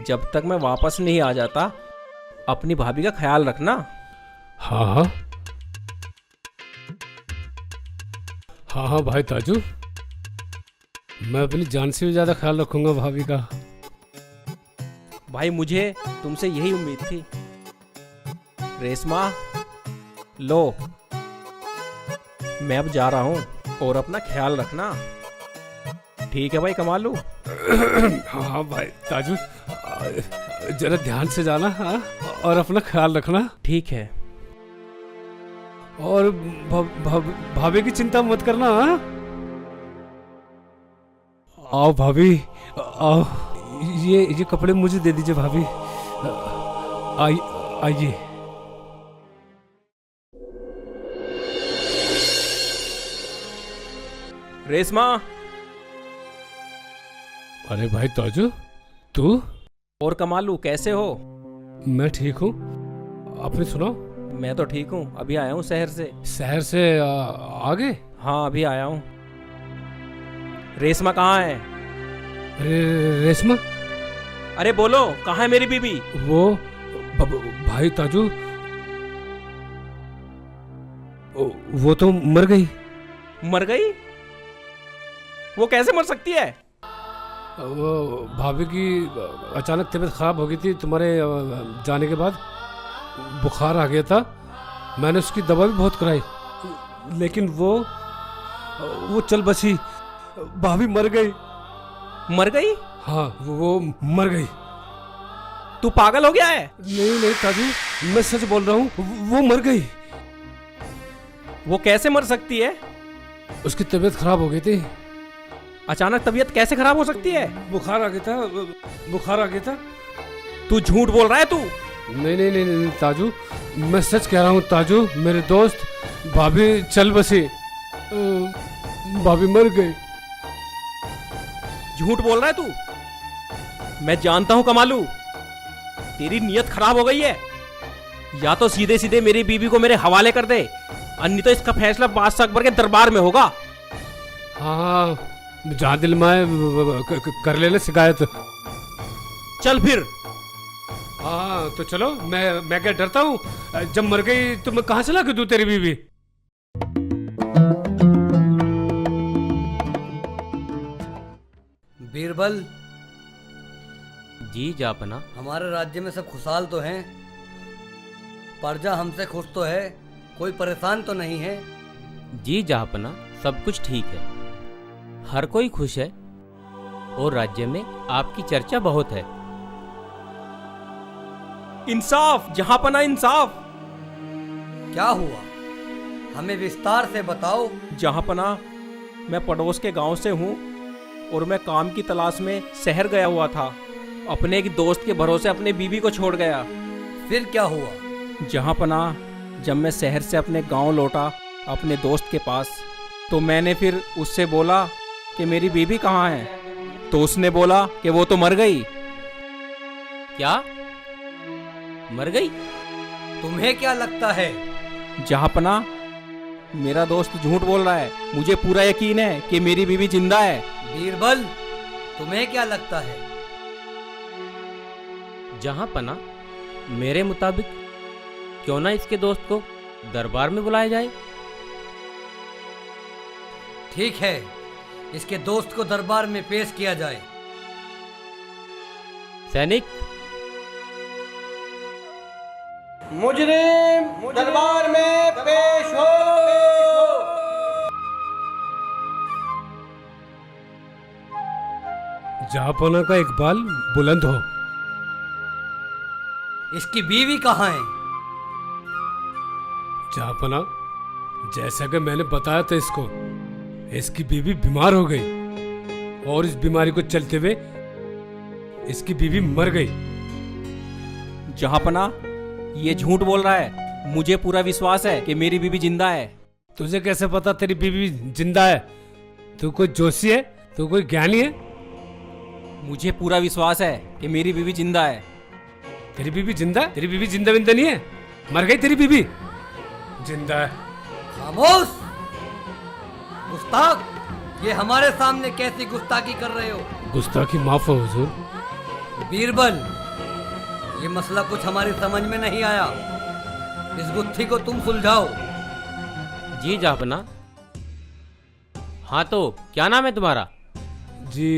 जब तक मैं वापस नहीं आ जाता अपनी भाभी का ख्याल रखना। हाँ हाँ हाँ हाँ भाई ताजू, मैं अपनी जान से भी ज्यादा ख्याल रखूंगा भाभी का। भाई मुझे तुमसे यही उम्मीद थी। रेशमा लो, मैं अब जा रहा हूँ और अपना ख्याल रखना। ठीक है भाई कमालू। हाँ हाँ भाई ताजू, जरा ध्यान से जाना। हाँ, और अपना ख्याल रखना। ठीक है। और भाभी की चिंता मत करना। हाँ, आओ भाभी आओ, ये कपड़े मुझे दे दीजिए भाभी। आइए। रेशमा। अरे भाई ताजू, तू? और कमालू कैसे हो? मैं ठीक हूँ, आपने सुनाओ? मैं तो ठीक हूँ, अभी आया हूँ शहर से। शहर से आ गए? हाँ अभी आया हूँ। रेशमा कहाँ है? रेशमा? अरे बोलो, कहाँ है मेरी बीबी? वो भाई ताजू, वो तो मर गई। मर गई? वो कैसे मर सकती है? वो भाभी की अचानक तबीयत खराब हो गई थी तुम्हारे जाने के बाद, बुखार आ गया था। मैंने उसकी दवा भी बहुत कराई, लेकिन वो चल बसी। भाभी मर गई। मर गई? हाँ वो मर गई। तू पागल हो गया है? नहीं ताजू, मैं सच बोल रहा हूँ, वो मर गई। वो कैसे मर सकती है? उसकी तबीयत खराब हो गई थी। अचानक तबीयत कैसे खराब हो सकती है? बुखार आ गया था। तू झूठ बोल रहा है तू? नहीं ताजू, मैं सच कह रहा हूँ ताजू। मेरे दोस्त, भाभी चल बसी, भाभी मर गई। झूठ बोल रहा है तू? मैं जानता हूँ कमालू, तेरी नीयत खराब हो गई है। या तो सीधे सीधे मेरी बीबी को मेरे हवाले कर दे, अन्य तो इसका फैसला बादशाह अकबर के दरबार में होगा। हाँ, जहाँ दिल में कर लेना शिकायत। चल फिर। हाँ तो चलो। मैं क्या डरता हूँ? जब मर गई तो मैं कहाँ चला के दूँ तेरी बीवी? बीरबल जी जापना। हमारे राज्य में सब खुशहाल तो हैं? प्रजा हमसे खुश तो है? कोई परेशान तो नहीं है? जी जापना, सब कुछ ठीक है, हर कोई खुश है और राज्य में आपकी चर्चा बहुत है। इंसाफ जहांपना, इंसाफ। क्या हुआ, हमें विस्तार से बताओ। जहांपना, मैं पड़ोस के गांव से हूँ और मैं काम की तलाश में शहर गया हुआ था। अपने एक दोस्त के भरोसे अपने बीवी को छोड़ गया। फिर क्या हुआ? जहांपना, जब मैं शहर से अपने गांव लौटा अपने दोस्त के पास, तो मैंने फिर उससे बोला कि मेरी बीवी कहाँ है, तो उसने बोला कि वो तो मर गई। क्या मर गई? तुम्हें क्या लगता है? जहांपना, मेरा दोस्त झूठ बोल रहा है। मुझे पूरा यकीन है कि मेरी बीवी जिंदा है। बीरबल, तुम्हें क्या लगता है? जहांपना, मेरे मुताबिक क्यों ना इसके दोस्त को दरबार में बुलाया जाए। ठीक है, इसके दोस्त को दरबार में पेश किया जाए। सैनिक, मुजरिम दरबार में पेश हो। जहांपना का इकबाल बुलंद हो। इसकी बीवी कहाँ है? जहांपना, जैसा कि मैंने बताया था इसको, इसकी बीवी बीमार हो गई और इस बीमारी को चलते हुए इसकी बीवी मर गई। जहांपना, ये झूठ बोल रहा है। मुझे पूरा विश्वास है कि मेरी बीवी जिंदा है। तुझे कैसे पता तेरी बीवी जिंदा है? तू कोई जोशी है? तू कोई ज्ञानी है? मुझे पूरा विश्वास है कि मेरी बीवी जिंदा है। तेरी बीवी जिंदा? तेरी बीवी जिंदा विंदा नहीं है, मर गई तेरी बीवी। जिंदा है। खामोश गुस्ताख, ये हमारे सामने कैसी गुस्ताखी कर रहे हो? गुस्ताखी माफ हो हुजूर, बीरबल, ये मसला कुछ हमारी समझ में नहीं आया। इस गुत्थी को तुम सुलझाओ। जी जहाँपना। हाँ तो क्या नाम है तुम्हारा? जी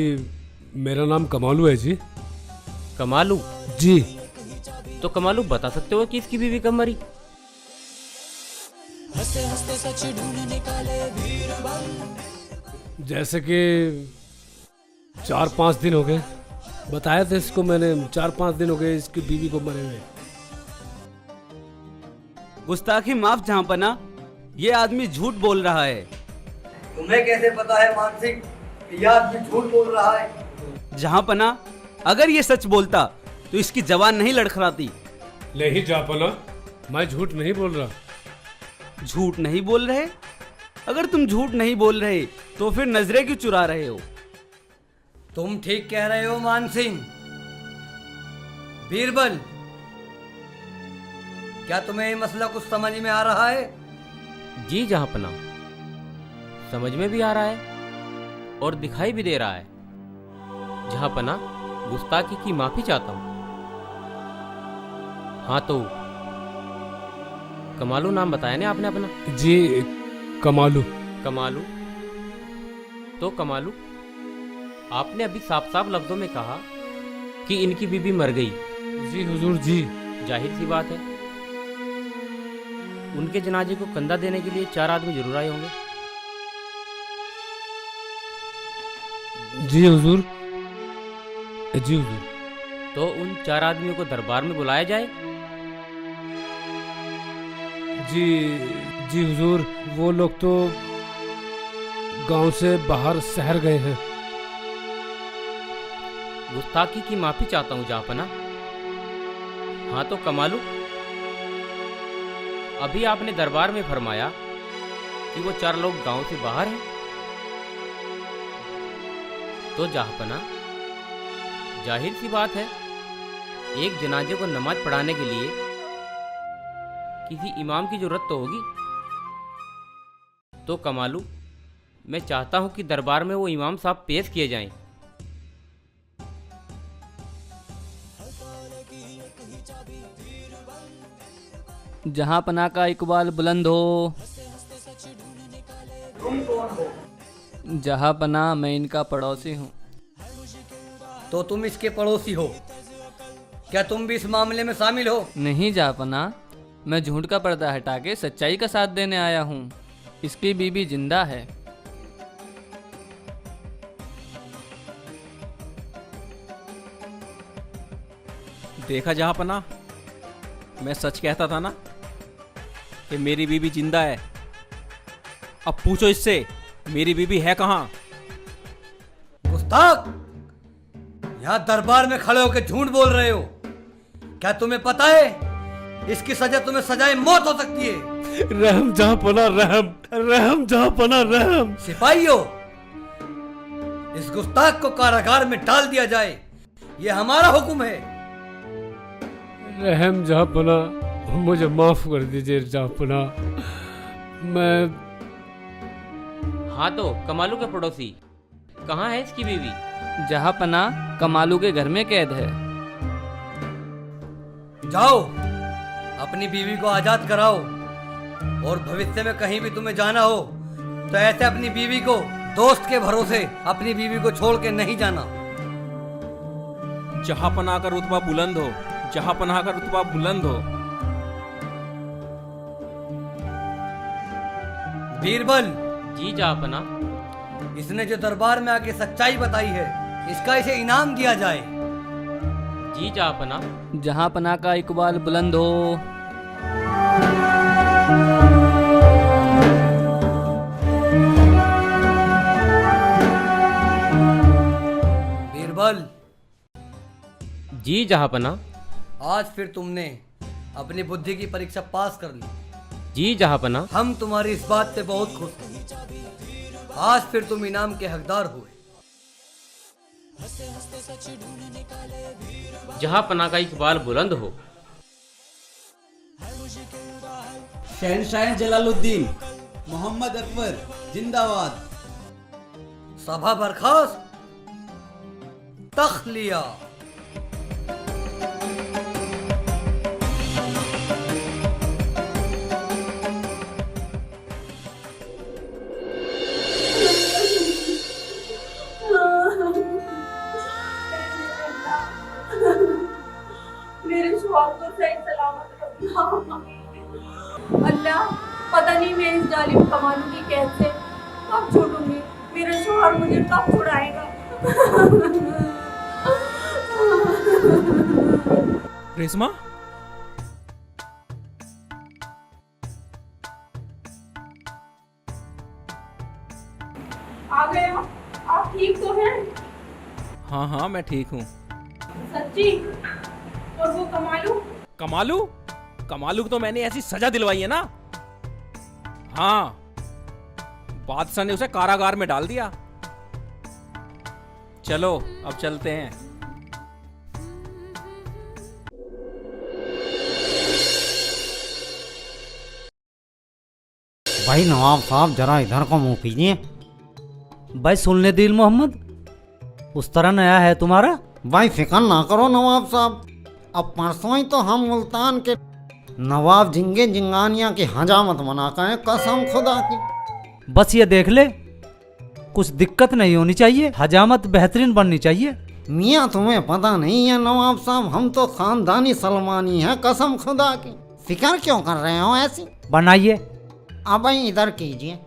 मेरा नाम कमालू है जी। कमालू? जी। तो कमालू बता सकते हो कि इसकी बीवी कब मरी? जैसे कि 4-5 दिन हो गए। बताया था इसको मैंने, 4-5 दिन हो गए इसकी बीवी को मरे हुए। गुस्ताखी माफ जहाँपना, ये आदमी झूठ बोल रहा है। तुम्हें कैसे पता है मानसिक कि यह आदमी झूठ बोल रहा है? जहाँपना, अगर ये सच बोलता तो इसकी जवान नहीं लड़खड़ाती। नहीं जापना, मैं झूठ नहीं बोल रहा। झूठ नहीं बोल रहे? अगर तुम झूठ नहीं बोल रहे तो फिर नजरें क्यों चुरा रहे हो? तुम ठीक कह रहे हो मान सिंह। बीरबल, क्या तुम्हें ये मसला कुछ समझ में आ रहा है? जी जहाँपना, समझ में भी आ रहा है और दिखाई भी दे रहा है। जहाँपना, गुस्ताखी की माफी चाहता हूँ। हाँ तो कमालू नाम बताया ना आपने अपना? जी कमालू। कमालू? तो कमालू, आपने अभी साफ साफ लफ्जों में कहा कि इनकी बीबी मर गई। जी हुजूर जी। जाहिर सी बात है, उनके जनाजे को कंधा देने के लिए 4 आदमी जरूर आए होंगे। जी हुजूर। जी हुजूर। तो उन 4 आदमियों को दरबार में बुलाया जाए। जी हुजूर, वो लोग तो गांव से बाहर शहर गए हैं। गुस्ताखी की माफी चाहता हूँ जहाँपना। हाँ तो कमालू, अभी आपने दरबार में फरमाया कि वो 4 लोग गांव से बाहर हैं। तो जहाँपना, जाहिर सी बात है, एक जनाजे को नमाज पढ़ाने के लिए किसी इमाम की जरूरत तो होगी। तो कमालू, मैं चाहता हूं कि दरबार में वो इमाम साहब पेश किए जाएं। जहाँ पना का इकबाल बुलंद हो। जहाँ पना, मैं इनका पड़ोसी हूँ। तो तुम इसके पड़ोसी हो, क्या तुम भी इस मामले में शामिल हो? नहीं जहाँ पना, मैं झूठ का पर्दा हटा के सच्चाई का साथ देने आया हूँ। इसकी बीबी जिंदा है। देखा जहाँपना, मैं सच कहता था ना कि मेरी बीबी जिंदा है। अब पूछो इससे, मेरी बीबी है कहाँ? गुस्ताख, यहाँ दरबार में खड़े होकर झूठ बोल रहे हो। क्या तुम्हें पता है इसकी सजा तुम्हें सजाए मौत हो सकती है? रहम जहाँपना, रहम रहम जहाँपना, रहम। सिपाहियों, इस गुस्ताख को कारागार में डाल दिया जाए, ये हमारा हुक्म है। रहम जहाँपना, मुझे माफ कर दीजिए जहाँपना। मैं हाँ तो कमालू के पड़ोसी, कहाँ है इसकी बीवी? जहाँ पना कमालू के घर में कैद है। जाओ, अपनी बीवी को आजाद कराओ, और भविष्य में कहीं भी तुम्हें जाना हो तो ऐसे अपनी बीवी को दोस्त के भरोसे अपनी बीवी को छोड़ के नहीं जाना। जहाँपना का रुतबा बुलंद हो, जहाँपना का रुतबा बुलंद हो। बीरबल, जी जहाँपना। इसने जो दरबार में आके सच्चाई बताई है, इसका इसे इनाम दिया जाए। जी जहाँपना। जहाँ पना का इकबाल बुलंद हो। बीरबल, जी जहाँपना। आज फिर तुमने अपनी बुद्धि की परीक्षा पास कर ली। जी जहाँपना। हम तुम्हारी इस बात से बहुत खुश हैं। आज फिर तुम इनाम के हकदार हुए। जहाँपना का इकबाल बुलंद हो। शहनशाह जलालुद्दीन मोहम्मद अकबर जिंदाबाद। सभा बर्खास्त, तख्त लिया। नहीं मैं इस जालिम कमालू की कैद से कब छूटूंगी। मेरा शौहर मुझे कब छुड़ाएगा। रेशमा, आ गए आप ठीक तो हैं? हाँ हाँ मैं ठीक हूँ। सच्ची? और वो कमालू? कमालू? कमालू को तो मैंने ऐसी सजा दिलवाई है ना। हाँ, बादशाह ने उसे कारागार में डाल दिया। चलो अब चलते हैं। भाई नवाब साहब जरा इधर को मुंह कीजिए। भाई सुन ले दिल मोहम्मद, उस तरह नया है तुम्हारा। भाई फिक्र ना करो नवाब साहब, अब परसों ही तो हम मुल्तान के नवाब जिंगे जिंगानिया की हजामत मना कर कसम खुदा की। बस ये देख ले, कुछ दिक्कत नहीं होनी चाहिए, हजामत बेहतरीन बननी चाहिए। मियाँ तुम्हें पता नहीं है नवाब साहब, हम तो खानदानी सलमानी है कसम खुदा की। फिक्र क्यों कर रहे हो ऐसी? बनाइए। अब भाई इधर कीजिए।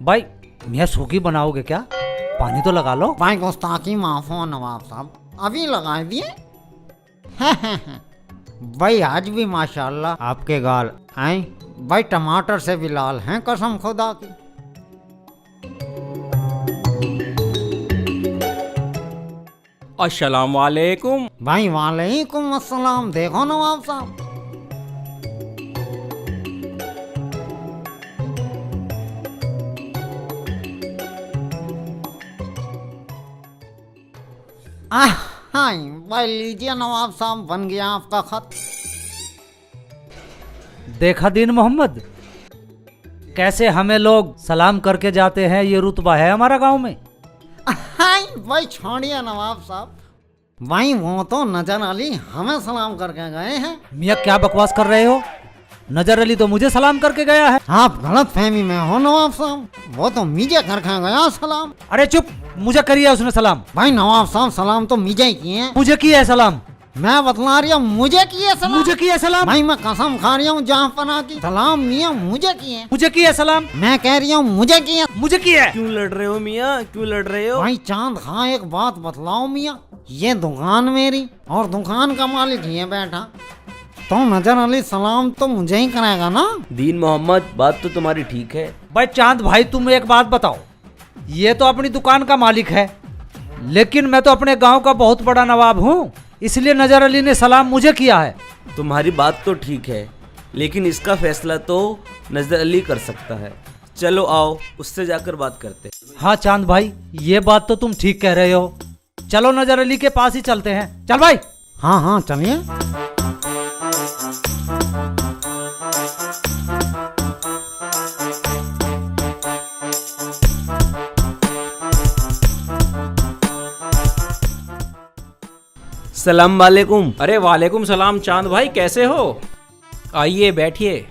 भाई मियाँ सूखी बनाओगे क्या? पानी तो लगा लो। भाई गुस्ताखी माफ हो नवाब साहब, अभी लगा दिए। भाई आज भी माशाल्लाह आपके गाल आए भाई टमाटर से भी लाल हैं कसम खुदा की। अस्सलाम वालेकुम। भाई वालेकुम अस्सलाम। देखो नवाब साहब, हाँ भाई लीजिए नवाब साहब, बन गया आपका खत। देखा दीन मोहम्मद, कैसे हमें लोग सलाम करके जाते हैं, ये रुतबा है हमारा गांव में। हाँ भाई छोड़िए नवाब साहब, भाई वो तो नजर अली हमें सलाम करके गए हैं। मियाँ क्या बकवास कर रहे हो? नजर अली तो मुझे सलाम करके गया है। आप गलत फहमी में हो नवाब साहब, वो तो मुझे करके गया सलाम। अरे चुप, मुझे करिए उसने सलाम। भाई नवाब साहब सलाम तो मुझे किए। मुझे किया है सलाम। मैं बतला रही हूँ मुझे किए सलाम। मुझे किया सलाम। भाई मैं कसम खा रही हूँ जहाँ पना की सलाम मियाँ मुझे किए। मुझे किया सलाम। मैं कह रही हूँ मुझे किए। मुझे किया। क्यों लड़ रहे हो मियाँ, क्यों लड़ रहे हो? भाई चांद खां एक बात बतलाओ मियाँ, ये दुकान मेरी और दुकान का मालिक ये बैठा, तो नजर अली सलाम तो मुझे ही कराएगा ना। दीन मोहम्मद बात तो तुम्हारी ठीक है। भाई चांद भाई तुम एक बात बताओ, ये तो अपनी दुकान का मालिक है, लेकिन मैं तो अपने गांव का बहुत बड़ा नवाब हूँ, इसलिए नजर अली ने सलाम मुझे किया है। तुम्हारी बात तो ठीक है, लेकिन इसका फैसला तो नजर अली कर सकता है। चलो आओ उससे जाकर बात करते। हाँ चांद भाई, ये बात तो तुम ठीक कह रहे हो, चलो नजर अली के पास ही चलते हैं। चल भाई। हाँ हाँ चलिए। सलाम वालेकुम। अरे वालेकुम सलाम चांद भाई, कैसे हो? आइए बैठिए।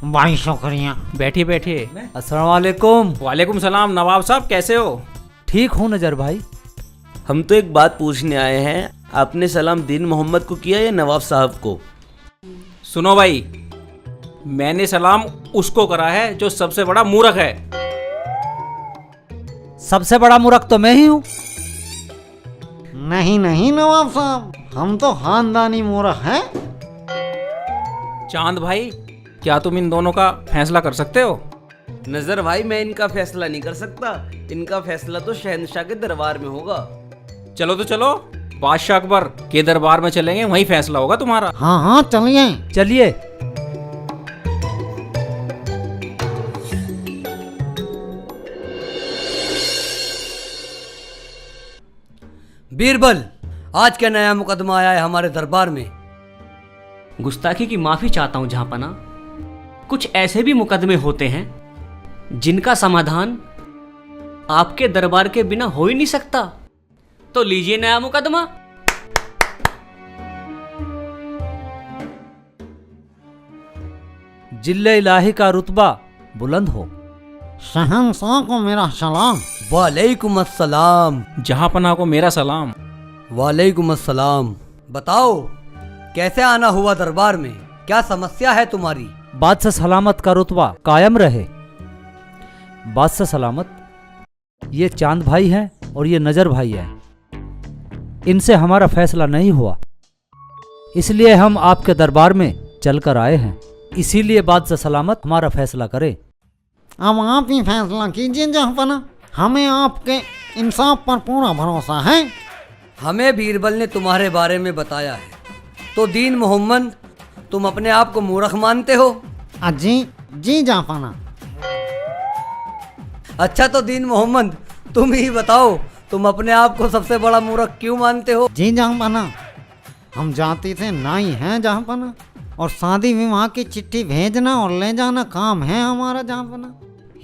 भाई शुक्रिया। बैठिए बैठिए। अस्सलाम वालेकुम। वालेकुम सलाम। नवाब साहब कैसे हो? ठीक हूँ नजर भाई। हम तो एक बात पूछने आए हैं, आपने सलाम दीन मोहम्मद को किया या नवाब साहब को? सुनो भाई, मैंने सलाम उसको करा है जो सबसे बड़ा मूर्ख है। सबसे बड़ा मूर्ख तो मैं ही हूँ। नहीं नहीं नवाब साहब, हम तो खानदानी मूर्ख हैं। चांद भाई, क्या तुम इन दोनों का फैसला कर सकते हो? नजर भाई मैं इनका फैसला नहीं कर सकता, इनका फैसला तो शहंशाह के दरबार में होगा। चलो तो चलो, बादशाह अकबर के दरबार में चलेंगे, वहीं फैसला होगा तुम्हारा। हाँ हाँ चलिए। चलिए। बीरबल, आज क्या नया मुकदमा आया है हमारे दरबार में? गुस्ताखी की माफी चाहता हूं जहांपना। कुछ ऐसे भी मुकदमे होते हैं जिनका समाधान आपके दरबार के बिना हो ही नहीं सकता। तो लीजिए नया मुकदमा। जिल्ले इलाही का रुतबा बुलंद हो। शहंशाह को मेरा सलाम। वालेकुम अस्सलाम। जहांपना को मेरा सलाम। वालेकुम अस्सलाम। बताओ कैसे आना हुआ दरबार में, क्या समस्या है तुम्हारी? बादशाह सलामत का रुतबा कायम रहे। बादशाह सलामत, ये चांद भाई हैं और ये नजर भाई हैं, इनसे हमारा फैसला नहीं हुआ, इसलिए हम आपके दरबार में चलकर आए हैं। इसीलिए बादशाह सलामत हमारा फैसला करे। अब आप ही फैसला कीजिए जहाँपना, हमें आपके इंसाफ पर पूरा भरोसा है। हमें बीरबल ने तुम्हारे बारे में बताया है, तो दीन मोहम्मद तुम अपने आप को मूर्ख मानते हो? जी जी जहाँपना। अच्छा तो दीन मोहम्मद तुम ही बताओ, तुम अपने आप को सबसे बड़ा मूर्ख क्यों मानते हो? जी जहाँपना, हम जाति से नाई हैं जहाँपना, और शादी विवाह की चिट्ठी भेजना और ले जाना काम है हमारा जहाँपना।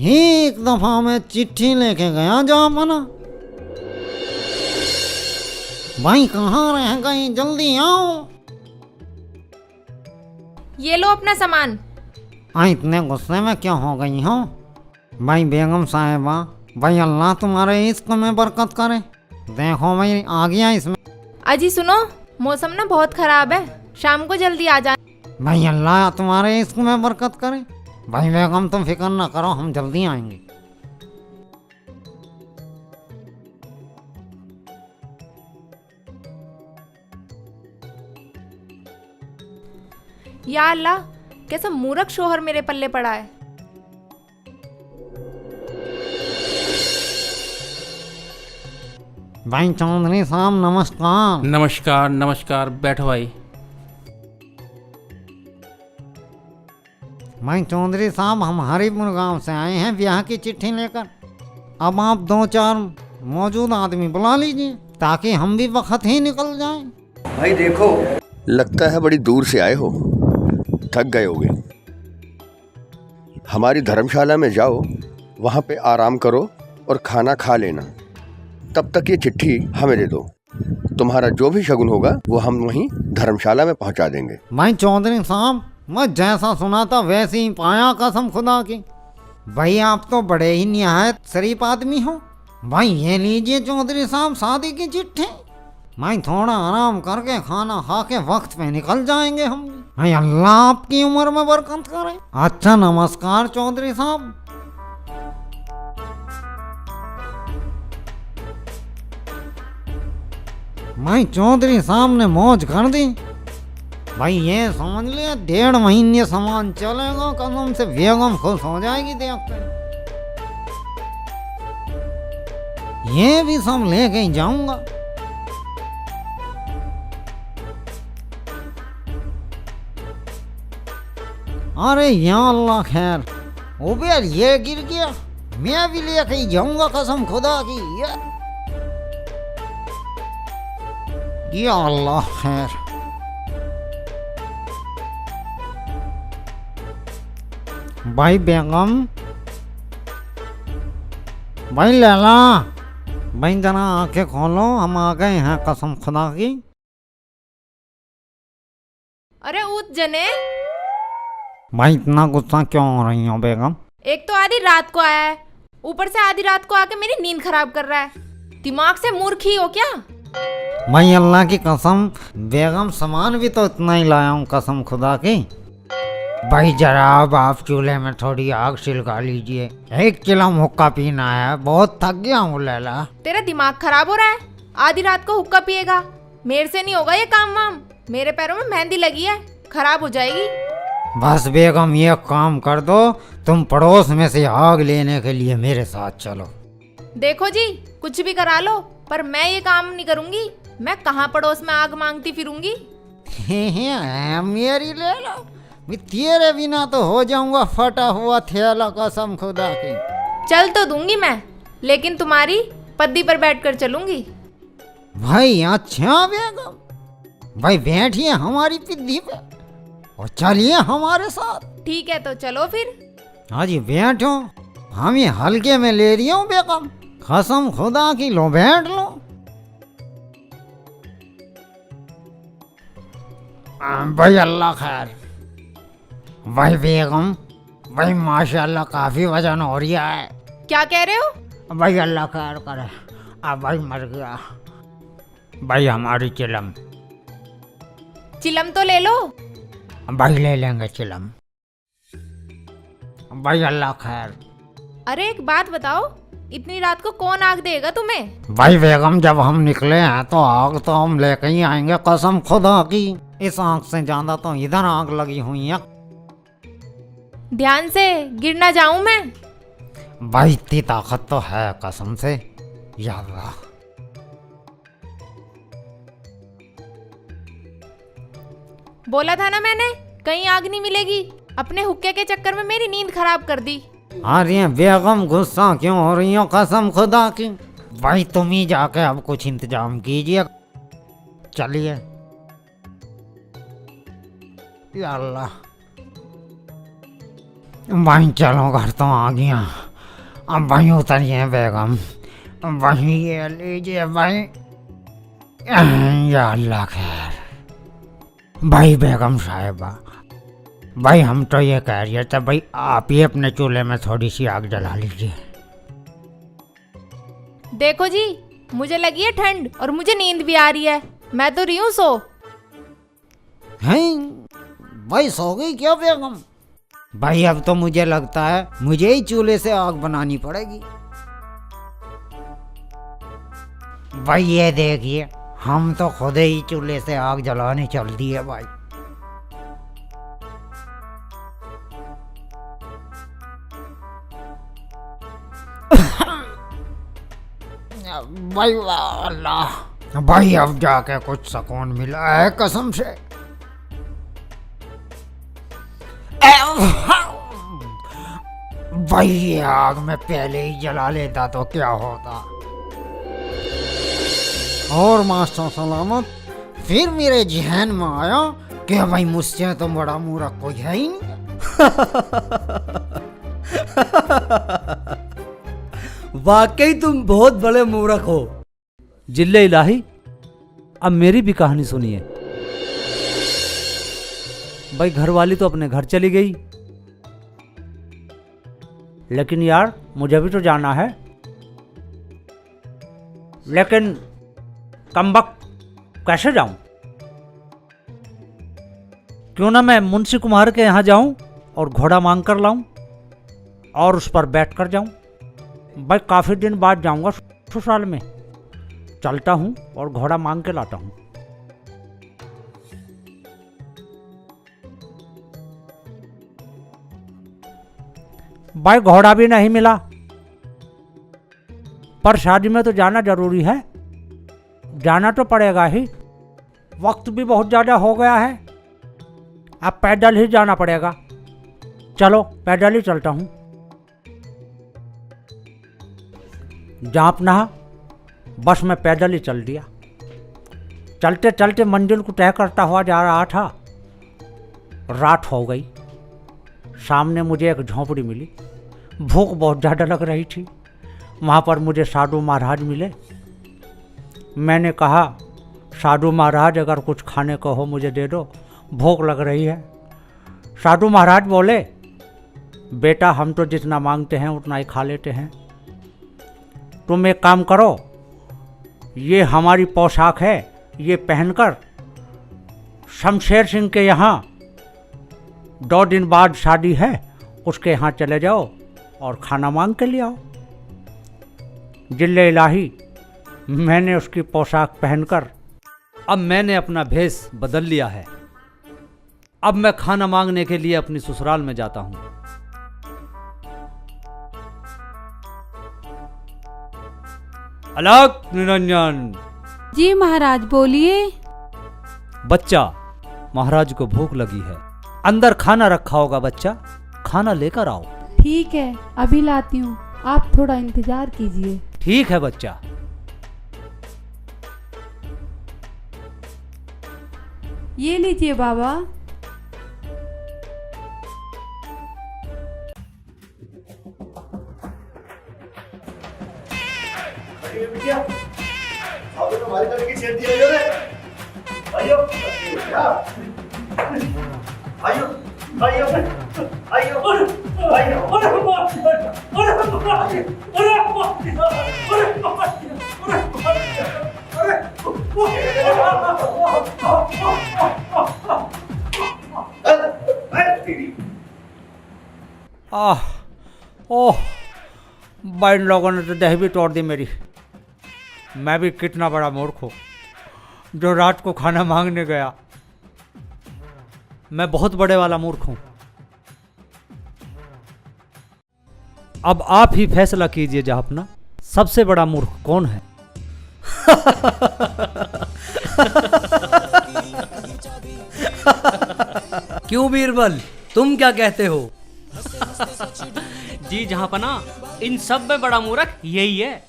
एक दफा मैं चिट्ठी लेके गया जहाँपना, भाई कहाँ रह गई, जल्दी आओ। ये लो अपना सामान। इतने गुस्से में क्यों हो गई हो? भाई बेगम साहिबा, भाई अल्लाह तुम्हारे इश्क में बरकत करे। देखो भाई आ गया इसमें। अजी सुनो, मौसम ना बहुत खराब है, शाम को जल्दी आ जाना। भाई अल्लाह तुम्हारे इश्क में बरकत करे। भाई बेगम तुम फिक्र ना करो, हम जल्दी आएंगे। या अल्लाह, कैसा मूर्ख शोहर मेरे पल्ले पड़ा है। भाई चौधरी साहब नमस्कार। नमस्कार नमस्कार, बैठो भाई। भाई चौधरी साहब, हम हरिपुर गांव से आए हैं ब्याह की चिट्ठी लेकर। अब आप 2-4 मौजूद आदमी बुला लीजिए ताकि हम भी वक्त ही निकल जाएं। भाई देखो, लगता है बड़ी दूर से आए हो, थक गए होगे। हमारी धर्मशाला में जाओ, वहाँ पे आराम करो और खाना खा लेना। तब तक ये चिट्ठी हमें दे दो, तुम्हारा जो भी शगुन होगा वो हम वहीं धर्मशाला में पहुँचा देंगे। भाई चौधरी साहब, मैं जैसा सुना था वैसे ही पाया, कसम खुदा की। भाई आप तो बड़े ही निहायत शरीफ आदमी हो। भाई ये लीजिए चौधरी साहब शादी की चिट्ठी। भाई थोड़ा आराम करके खाना खा के वक्त पे निकल जाएंगे हम। भाई अल्लाह आपकी उम्र में बरकत करे। अच्छा नमस्कार चौधरी साहब। भाई चौधरी साहब ने मौज कर दी। भाई ये समझ लिया 1.5 महीने सामान चलेगा, कसम से बेगम खुश हो जाएगी देख कर। ये भी सब लेके ही जाऊंगा। अरे या अल्लाह खैर, वो भी यार ये गिर गया, मैं भी लेके ही जाऊंगा कसम खुदा की। या अल्लाह खैर। भाई बेगम, भाई लैला, भाई जरा आंखें खोलो, हम आ गए हैं कसम खुदा की। अरे उठ जने, भाई इतना गुस्सा क्यों हो रही हो बेगम? एक तो आधी रात को आया है, ऊपर से आधी रात को आके मेरी नींद खराब कर रहा है। दिमाग से मूर्ख ही हो क्या? भाई अल्लाह की कसम बेगम, सामान भी तो इतना ही लाया हूँ कसम खुदा की। भाई जरा अब आप चूल्हे में थोड़ी आग सिलगा लीजिए, 1 चिलम हुक्का पीना है, बहुत थक गया हूँ लैला। तेरा दिमाग खराब हो रहा है, आधी रात को हुक्का पिएगा? मेरे से नहीं होगा ये काम वाम, मेरे पैरों में मेहंदी लगी है, खराब हो जाएगी। बस बेगम ये काम कर दो, तुम पड़ोस में से आग लेने के लिए मेरे साथ चलो। देखो जी, कुछ भी करा लो, पर मैं ये काम नहीं करूंगी। मैं कहाँ पड़ोस में आग मांगती फिरूंगी। मेरी ले लो, मैं तेरे बिना तो हो जाऊंगा फटा हुआ थैला कसम खुदा की। चल तो दूंगी मैं, लेकिन तुम्हारी पद्दी पर बैठकर चलूंगी। भाई अच्छा बेगम, भाई बैठिए हमारी पिद्दी पे और चलिए हमारे साथ। ठीक है तो चलो फिर। हाँ जी बैठो, हम ये हल्के में ले रही हूँ बेगम, कसम खुदा की, लो बैठ लो। भाई अल्लाह खैर। भाई बेगम, भाई माशाल्लाह काफी वजन हो रहा है। क्या कह रहे हो? भाई अल्लाह खैर करे। अब भाई मर गया। भाई हमारी चिलम। चिलम तो ले लो। भाई ले लेंगे चिलम। भाई अल्लाह खैर। अरे एक बात बताओ, इतनी रात को कौन आग देगा तुम्हें? भाई बेगम जब हम निकले हैं तो आग तो हम लेके ही आएंगे, कसम खुदा की। इस आग से ज्यादा तो इधर आग लगी हुई है। ध्यान से, गिर ना जाऊं मैं। भाई इतनी ताकत तो है कसम से, या अल्लाह। बोला था ना मैंने, कहीं आग नहीं मिलेगी। अपने हुक्के के चक्कर में मेरी नींद खराब कर दी। अरे बेगम गुस्सा क्यों हो रही हो, कसम खुदा की। भाई तुम ही जाके अब कुछ इंतजाम कीजिए। चलिए। या अल्लाह। भाई चलो घर तो आ गया। अब भाई उतरिए बेगम। भाई ये लीजिए भाई। या अल्लाह खैर। भाई बेगम साहिबा, भाई हम तो ये कह रहे थे भाई आप ही अपने चूल्हे में थोड़ी सी आग जला लीजिए। देखो जी, मुझे लगी है ठंड और मुझे नींद भी आ रही है। मैं तो रही हूँ सो। हैं भाई सो गई क्या बेगम? भाई अब तो मुझे लगता है मुझे ही चूल्हे से आग बनानी पड़ेगी। भाई ये देखिए, हम तो खुद ही चूल्हे से आग जलाने चल दिए भाई। भाई अल्लाह, भाई अब जाके कुछ सुकून मिला है कसम से। भाई ये आग में पहले ही जला लेता तो क्या होता। और मास्टर सलामत, फिर मेरे जहन में आया कि भाई मुझसे तो बड़ा मूर्ख कोई है ही नहीं। वाकई तुम बहुत बड़े मूर्ख हो। जिल्ले इलाही, अब मेरी भी कहानी सुनिए। भाई घरवाली तो अपने घर चली गई, लेकिन यार मुझे भी तो जाना है। लेकिन कमबख्त कैसे जाऊं? क्यों ना मैं मुंशी कुमार के यहाँ जाऊं और घोड़ा मांग कर लाऊं और उस पर बैठ कर जाऊं। भाई काफ़ी दिन बाद जाऊंगा ससुराल में। चलता हूं और घोड़ा मांग के लाता हूं। भाई घोड़ा भी नहीं मिला, पर शादी में तो जाना जरूरी है। जाना तो पड़ेगा ही, वक्त भी बहुत ज़्यादा हो गया है। अब पैदल ही जाना पड़ेगा। चलो पैदल ही चलता हूँ। जाप नहा, बस मैं पैदल ही चल दिया। चलते चलते मंजिल को तय करता हुआ जा रहा था। रात हो गई। सामने मुझे एक झोंपड़ी मिली। भूख बहुत ज़्यादा लग रही थी। वहाँ पर मुझे साधु महाराज मिले। मैंने कहा, साधु महाराज अगर कुछ खाने को हो मुझे दे दो, भूख लग रही है। साधु महाराज बोले, बेटा हम तो जितना मांगते हैं उतना ही खा लेते हैं। तुम एक काम करो, ये हमारी पोशाक है, ये पहनकर शमशेर सिंह के यहाँ 2 दिन बाद शादी है, उसके यहाँ चले जाओ और खाना मांग के ले आओ। जिल्ले इलाही, मैंने उसकी पोशाक पहनकर अब मैंने अपना भेष बदल लिया है। अब मैं खाना मांगने के लिए अपनी ससुराल में जाता हूँ। अलग निरंजन। जी महाराज बोलिए। बच्चा, महाराज को भूख लगी है, अंदर खाना रखा होगा, बच्चा खाना लेकर आओ। ठीक है, अभी लाती हूँ, आप थोड़ा इंतजार कीजिए। ठीक है बच्चा। ये लीजिए बाबा। आह ओह, भाई इन लोगों ने तो दही भी तोड़ दी मेरी। मैं भी कितना बड़ा मूर्ख हूँ जो रात को खाना मांगने गया। मैं बहुत बड़े वाला मूर्ख हूँ। अब आप ही फैसला कीजिए जहापना, सबसे बड़ा मूर्ख कौन है? क्यों बीरबल, तुम क्या कहते हो? जी जहांपना, इन सब में बड़ा मूर्ख यही है।